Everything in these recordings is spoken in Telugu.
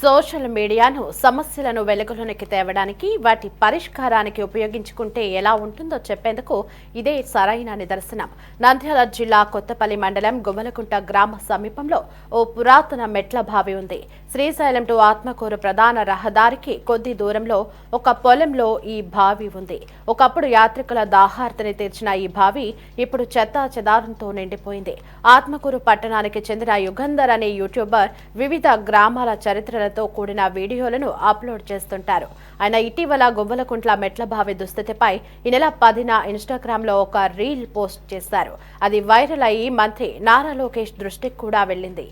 సోషల్ మీడియాను సమస్యలను వెలుగులోనికి తేవడానికి వాటి పరిష్కారానికి ఉపయోగించుకుంటే ఎలా ఉంటుందో చెప్పేందుకు ఇదే సరైన నిదర్శనం. నంద్యాల జిల్లా కొత్తపల్లి మండలం గువ్వలకుంట గ్రామ సమీపంలో ఓ పురాతన మెట్ల బావి ఉంది. శ్రీశైలం టు ఆత్మకూరు ప్రధాన రహదారికి కొద్ది దూరంలో ఒక పొలంలో ఈ బావి ఉంది. ఒకప్పుడు యాత్రికుల దాహార్తిని తీర్చిన ఈ బావి ఇప్పుడు చెత్తా చెదారంతో నిండిపోయింది. ఆత్మకూరు పట్టణానికి చెందిన యుగంధర్ అనే యూట్యూబర్ వివిధ గ్రామాల చరిత్రలతో కూడిన వీడియోలను అప్లోడ్ చేస్తుంటారు. ఆయన ఇటీవల గువ్వలకుంట్ల మెట్ల బావి దుస్థితిపై ఈ నెల 10న ఇన్స్టాగ్రామ్ లో ఒక రీల్ పోస్ట్ చేశారు. అది వైరల్ అయ్యి మంత్రి నారా లోకేష్ దృష్టికి కూడా వెళ్ళింది.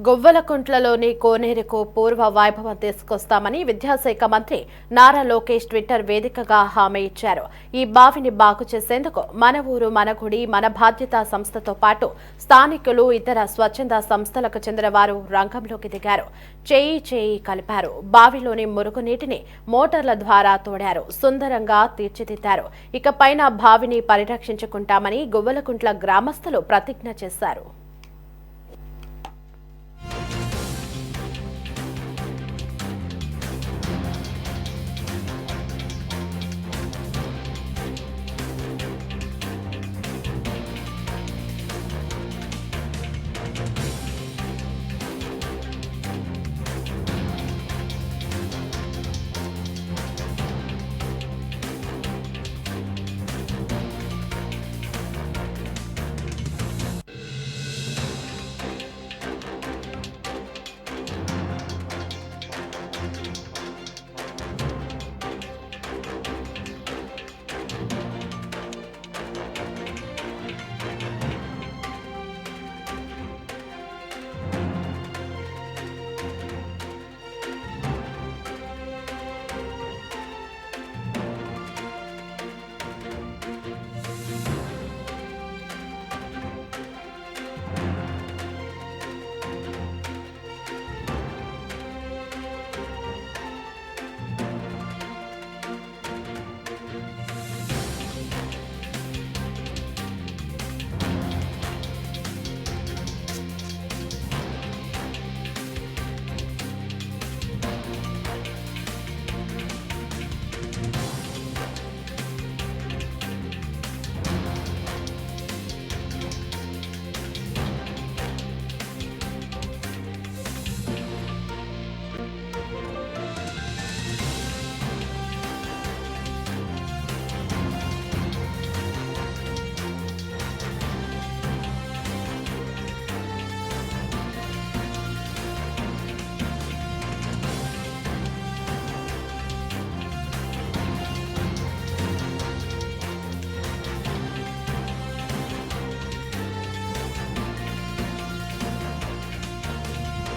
గువ్వలకుంట్లలోని కోనేరుకు పూర్వ వైభవం తీసుకొస్తామని విద్యాశాఖ మంత్రి నారా లోకేష్ ట్విట్టర్ వేదికగా హామీ ఇచ్చారు. ఈ బావిని బాగు చేసేందుకు మన ఊరు మన గుడి మన బాధ్యత సంస్థతో పాటు స్థానికులు ఇతర స్వచ్ఛంద సంస్థలకు చెందిన వారు రంగంలోకి దిగారు. చేయి కలిపారు. బావిలోని మురుగునీటిని మోటార్ల ద్వారా తోడారు. సుందరంగా తీర్చిదిద్దారు. ఇకపైన బావిని పరిరక్షించుకుంటామని గువ్వలకుంట్ల గ్రామస్తులు ప్రతిజ్ఞ చేశారు.